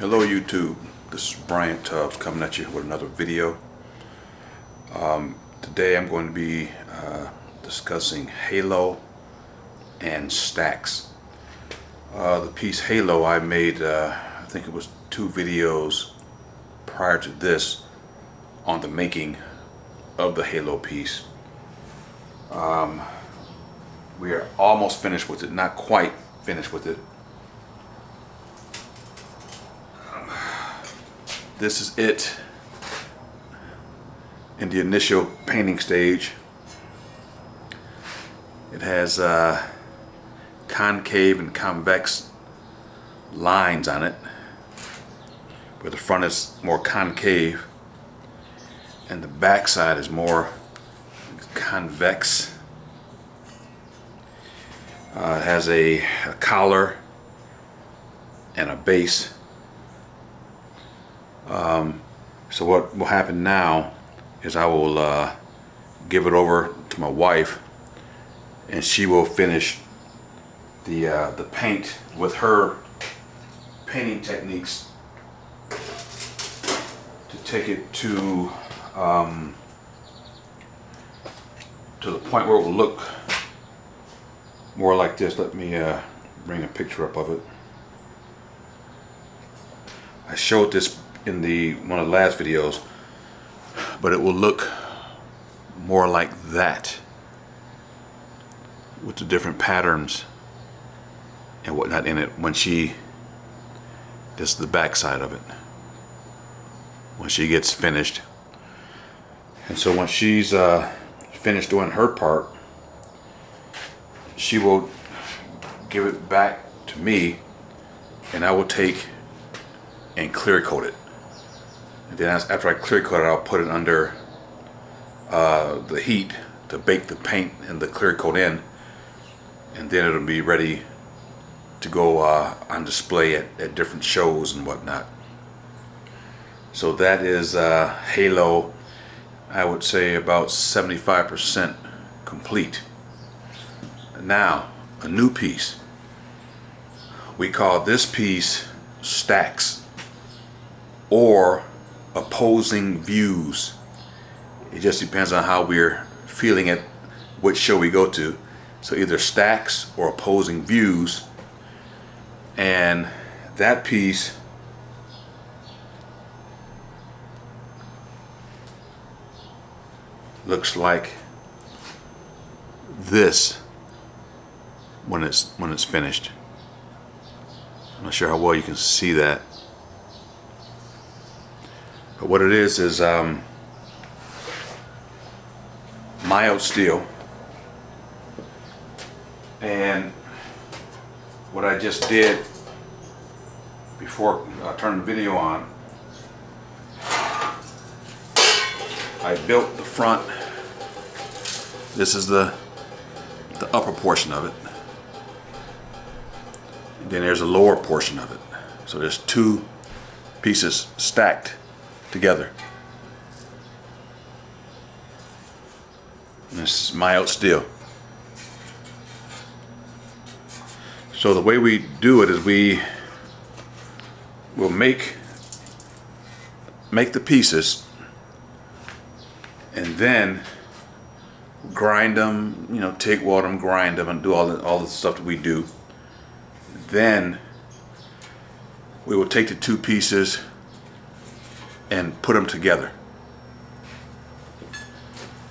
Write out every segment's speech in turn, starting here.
Hello YouTube, this is Brian Tubbs coming at you with another video. Today I'm going to be discussing halo and stacks. The piece halo I made, I think it was 2 videos prior to this on the making of the halo piece. We are almost finished with it, not quite finished with it. This is it in the initial painting stage. It has concave and convex lines on it, where the front is more concave and the back side is more convex. It has a collar and a base. So what will happen now is I will give it over to my wife, and she will finish the paint with her painting techniques to take it to the point where it will look more like this. Let me bring a picture up of it. I showed this in one of the last videos, but it will look more like that with the different patterns and whatnot in it when this is the back side of it when she gets finished. And so when she's finished doing her part, she will give it back to me, and I will take and clear coat it. And then after I clear coat it, I'll put it under the heat to bake the paint and the clear coat in, and then it'll be ready to go on display at different shows and whatnot. So that is halo, I would say about 75% complete. Now, a new piece. We call this piece stacks or opposing views. It just depends on how we're feeling it, which show we go to. So either stacks or opposing views. And that piece looks like this when it's finished. I'm not sure how well you can see that. But what it is mild steel, and what I just did before I turned the video on, I built the front. This is the upper portion of it, and then there's a lower portion of it. So there's 2 pieces stacked together. And this is mild steel. So the way we do it is we will make the pieces and then grind them, TIG weld them, grind them, and do all the stuff that we do. Then we will take the 2 pieces and put them together.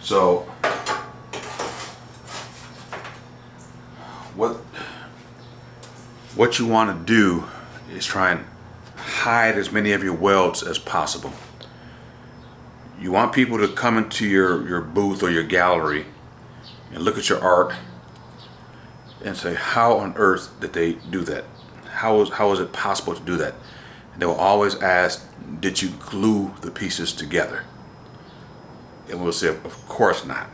So what you want to do is try and hide as many of your welds as possible. You want people to come into your booth or your gallery and look at your art and say, how on earth did they do that? How is it possible to do that? And they will always ask, did you glue the pieces together? And we'll say, of course not.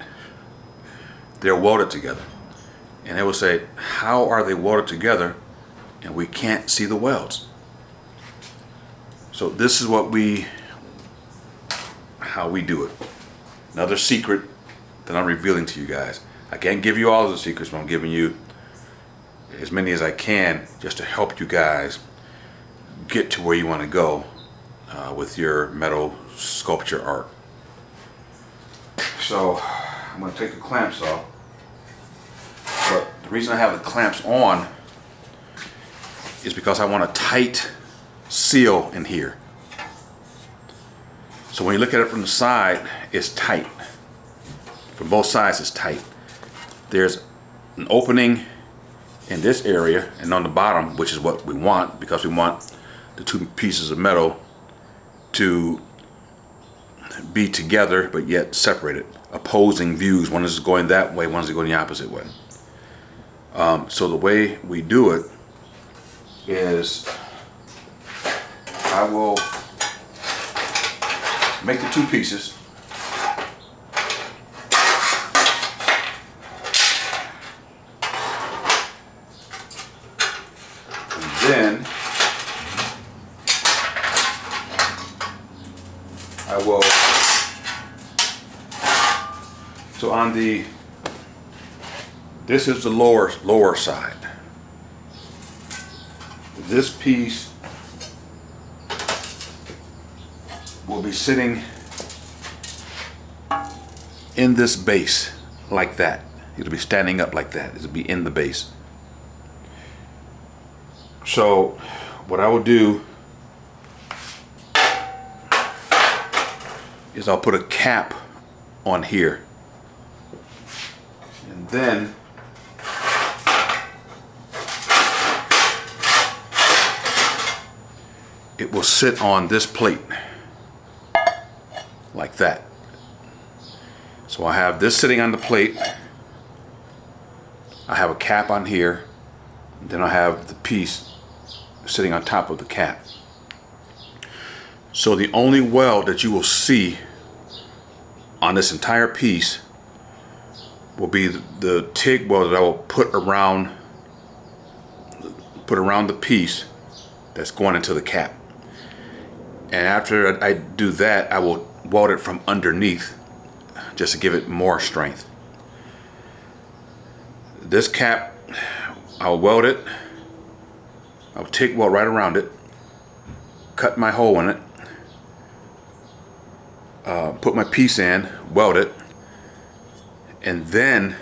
They're welded together. And they will say, how are they welded together and we can't see the welds? So this is how we do it. Another secret that I'm revealing to you guys. I can't give you all of the secrets, but I'm giving you as many as I can just to help you guys get to where you want to go with your metal sculpture art. So I'm going to take the clamps off, but the reason I have the clamps on is because I want a tight seal in here. So when you look at it from the side, it's tight. From both sides, it's tight. There's an opening in this area and on the bottom, which is what we want, because we want the two pieces of metal to be together but yet separated, opposing views. One is going that way, one is going the opposite way. So the way we do it is I will make the two pieces. Then I will, so on the, this is the lower side. This piece will be sitting in this base like that. It'll be standing up like that. It'll be in the base. So what I will do is I'll put a cap on here, and then it will sit on this plate like that. So I have this sitting on the plate, I have a cap on here, and then I have the piece sitting on top of the cap. So the only weld that you will see on this entire piece will be the TIG weld that I will put around the piece that's going into the cap. And after I do that, I will weld it from underneath just to give it more strength. This cap, I'll weld it. I'll TIG weld right around it, cut my hole in it, put my piece in, weld it, and then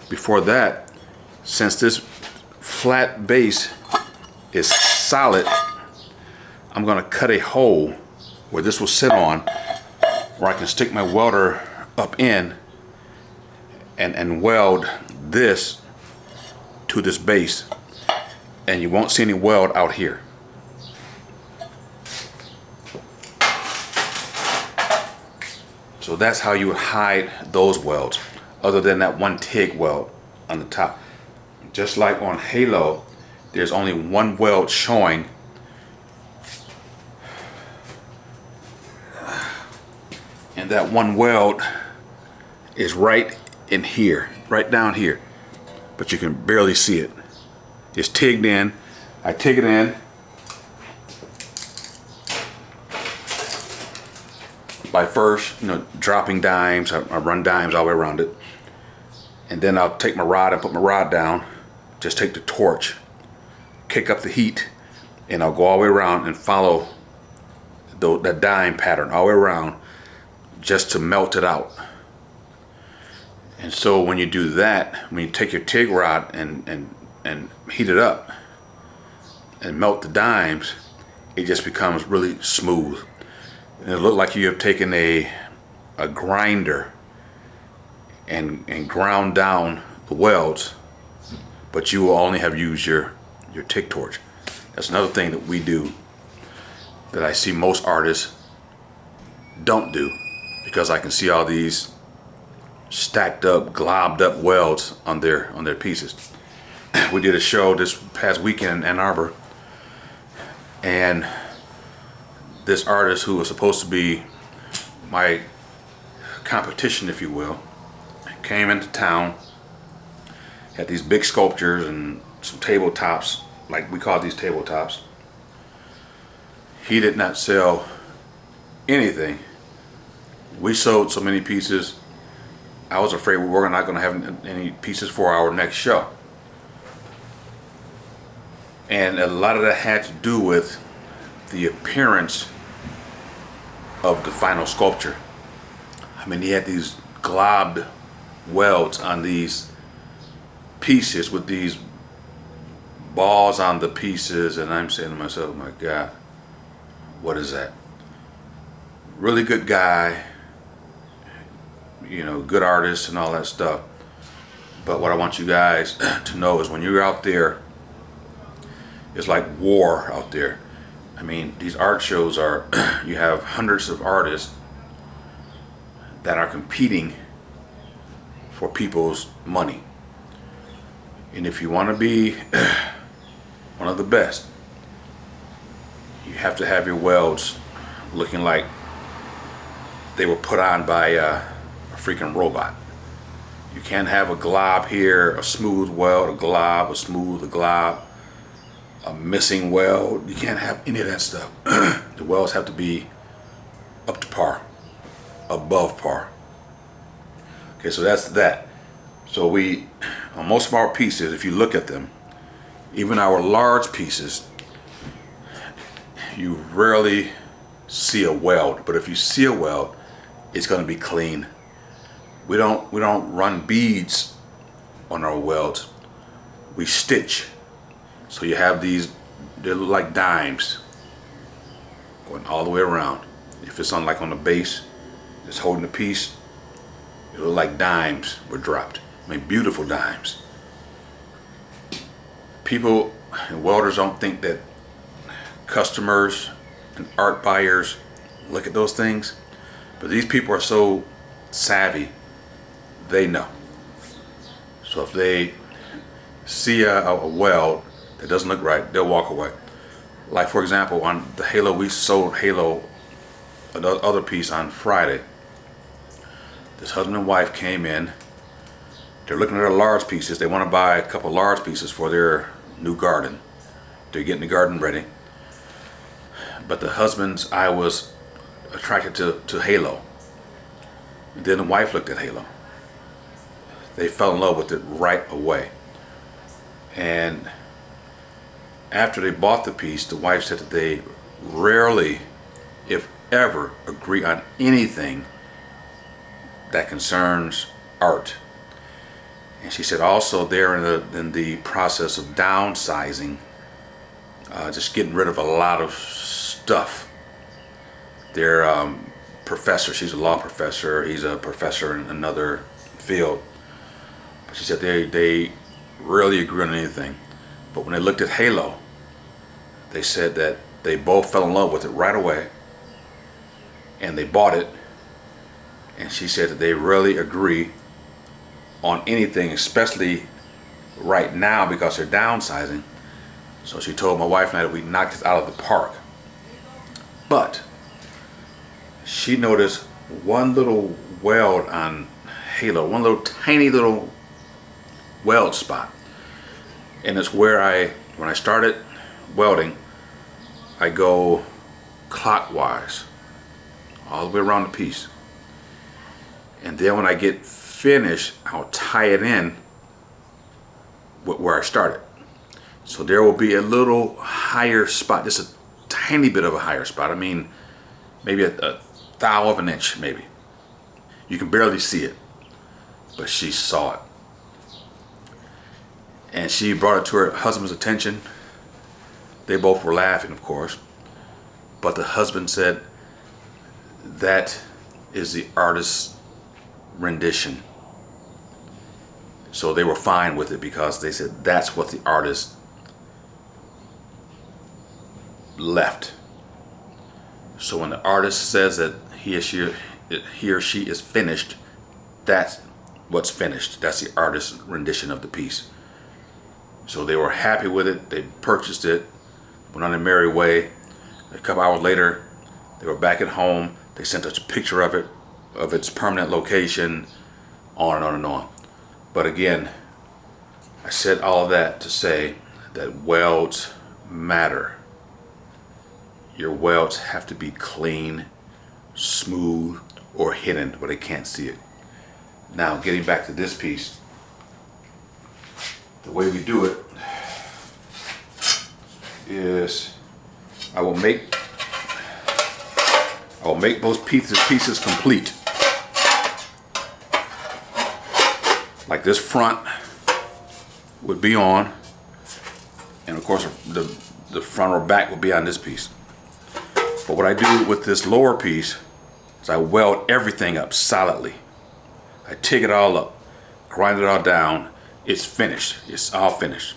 before that, since this flat base is solid, I'm going to cut a hole where this will sit on, where I can stick my welder up in and weld this to this base, and you won't see any weld out here. So that's how you would hide those welds, other than that one TIG weld on the top. Just like on Halo, there's only one weld showing, and that one weld is right in here, right down here, but you can barely see it. It's TIGged in. I TIG it in by first, dropping dimes. I run dimes all the way around it, and then I'll take my rod and put my rod down. Just take the torch, kick up the heat, and I'll go all the way around and follow that dime pattern all the way around, just to melt it out. And so when you do that, when you take your TIG rod and heat it up and melt the dimes, it just becomes really smooth. And it looks like you have taken a grinder and ground down the welds, but you will only have used your TIG torch. That's another thing that we do that I see most artists don't do, because I can see all these stacked up, globbed up welds on their pieces. We did a show this past weekend in Ann Arbor, and this artist, who was supposed to be my competition, if you will, came into town, had these big sculptures and some tabletops, like we call these tabletops. He did not sell anything. We sold so many pieces, I was afraid we were not going to have any pieces for our next show. And a lot of that had to do with the appearance of the final sculpture. I mean, he had these globbed welds on these pieces with these balls on the pieces, and I'm saying to myself, my God, what is that? Really good guy, you know, good artist and all that stuff. But what I want you guys to know is when you're out there, it's like war out there. I mean, these art shows are, you have hundreds of artists that are competing for people's money. And if you want to be one of the best, you have to have your welds looking like they were put on by a freaking robot. You can't have a glob here, a smooth weld, a glob, a smooth, a glob, a missing weld. You can't have any of that stuff. The welds have to be up to par, above par. Okay, so that's that. So we, on most of our pieces, if you look at them, even our large pieces, you rarely see a weld. But if you see a weld, it's going to be clean. We don't run beads on our welds. We stitch. So you have these, they look like dimes going all the way around. If it's on like on the base, it's holding the piece, it look like dimes were dropped. I mean, beautiful dimes. People and welders don't think that customers and art buyers look at those things, but these people are so savvy, they know. So if they see a weld that doesn't look right, they'll walk away. Like for example, on the halo, we sold halo, another other piece on Friday. This husband and wife came in. They're looking at their large pieces. They want to buy a couple large pieces for their new garden. They're getting the garden ready. But the husband's eye was attracted to halo. And then the wife looked at halo. They fell in love with it right away. And after they bought the piece, the wife said that they rarely, if ever, agree on anything that concerns art. And she said also they're in the process of downsizing, just getting rid of a lot of stuff. Their professor, she's a law professor, he's a professor in another field. But she said they rarely agree on anything. But when they looked at halo, they said that they both fell in love with it right away, and they bought it. And she said that they rarely agree on anything, especially right now because they're downsizing. So she told my wife and I that we knocked it out of the park. But she noticed one little weld on halo, one little tiny little weld spot. And it's where when I started welding, I go clockwise all the way around the piece. And then when I get finished, I'll tie it in with where I started. So there will be a little higher spot, just a tiny bit of a higher spot. I mean, maybe a thou of an inch, maybe. You can barely see it, but she saw it. And she brought it to her husband's attention. They both were laughing, of course. But the husband said, that is the artist's rendition. So they were fine with it because they said that's what the artist left. So when the artist says that he or she is finished, that's what's finished. That's the artist's rendition of the piece. So they were happy with it. They purchased it, went on their merry way. A couple hours later, they were back at home. They sent us a picture of it, of its permanent location, on and on and on. But again, I said all of that to say that welds matter. Your welds have to be clean, smooth, or hidden where they can't see it. Now, getting back to this piece, the way we do it, is I will make those pieces complete. Like this front would be on, and of course the front or back will be on this piece. But what I do with this lower piece is I weld everything up solidly. I take it all up, grind it all down. It's finished. It's all finished.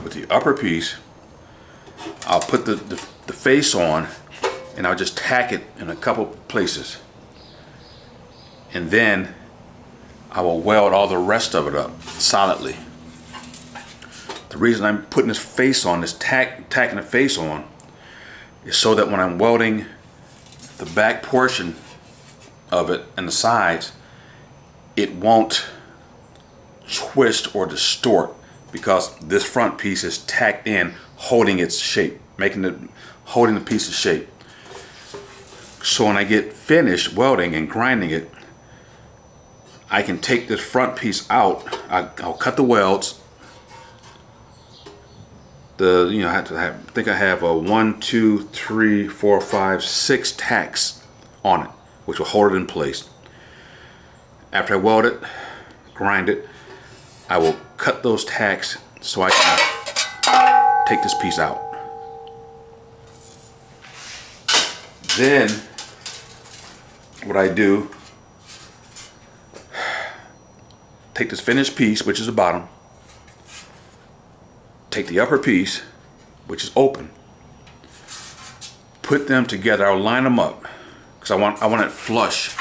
With the upper piece, I'll put the face on, and I'll just tack it in a couple places. And then I will weld all the rest of it up solidly. The reason I'm putting this face on, tacking the face on, is so that when I'm welding the back portion of it and the sides, it won't twist or distort, because this front piece is tacked in, holding its shape, holding the piece's shape. So when I get finished welding and grinding it, I can take this front piece out. I'll cut the welds. I think I have a 1, 2, 3, 4, 5, 6 tacks on it, which will hold it in place. After I weld it, grind it, I will cut those tacks so I can take this piece out. Then what I do, take this finished piece, which is the bottom, take the upper piece, which is open, put them together. I'll line them up because I want it flush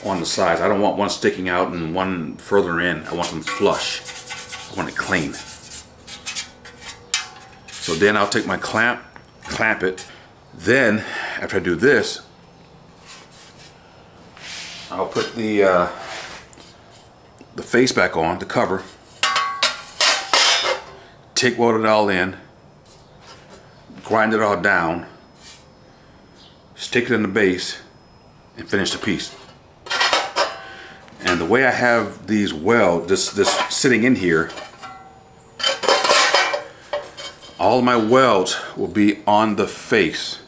on the sides. I don't want one sticking out and one further in. I want them flush. I want it clean. So then I'll take my clamp it. Then after I do this, I'll put the face back on, the cover, TIG weld it all in, grind it all down, stick it in the base, and finish the piece. And the way I have these this sitting in here, all of my welds will be on the face.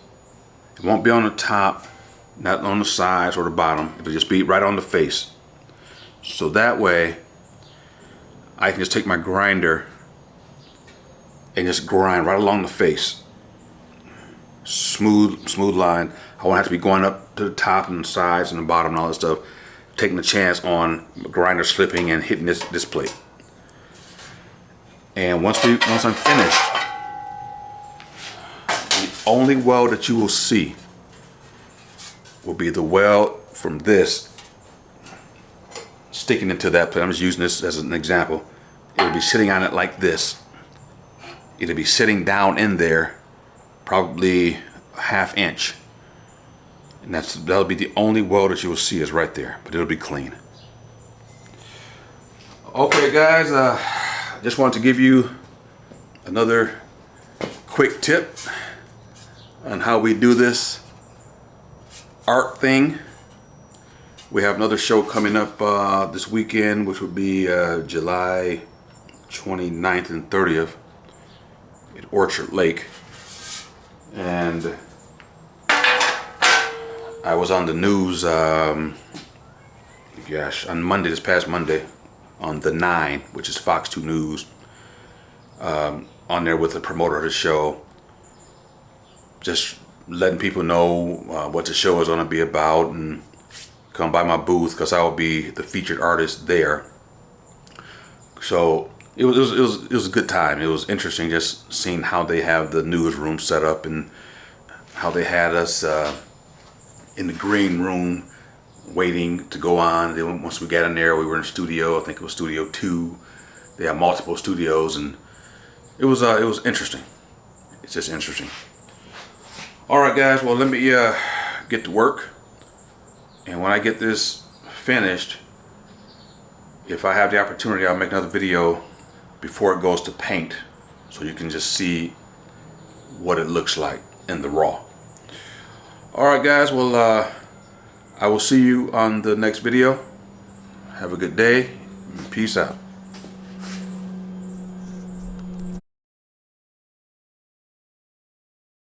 It won't be on the top, not on the sides or the bottom. It'll just be right on the face. So that way, I can just take my grinder and just grind right along the face. Smooth line. I won't have to be going up to the top and the sides and the bottom and all that stuff, taking a chance on the grinder slipping and hitting this plate. And once I'm finished, the only weld that you will see will be the weld from this sticking into that plate. I'm just using this as an example. It'll be sitting on it like this. It'll be sitting down in there, probably a ½ inch. And that'll be the only weld that you will see is right there, but it'll be clean. Okay guys, just wanted to give you another quick tip on how we do this art thing. We have another show coming up this weekend, which will be July 29th and 30th at Orchard Lake. And I was on the news, on Monday, this past Monday, on the 9, which is Fox 2 News, on there with the promoter of the show, just letting people know what the show is going to be about, and come by my booth because I will be the featured artist there. So it was a good time. It was interesting just seeing how they have the newsroom set up and how they had us in the green room waiting to go on. Then once we got in there, we were in studio. I think it was Studio 2. They have multiple studios, and it was interesting. It's just interesting. All right, guys. Well, let me get to work. And when I get this finished, if I have the opportunity, I'll make another video before it goes to paint, so you can just see what it looks like in the raw. Alright guys, well I will see you on the next video. Have a good day. Peace out.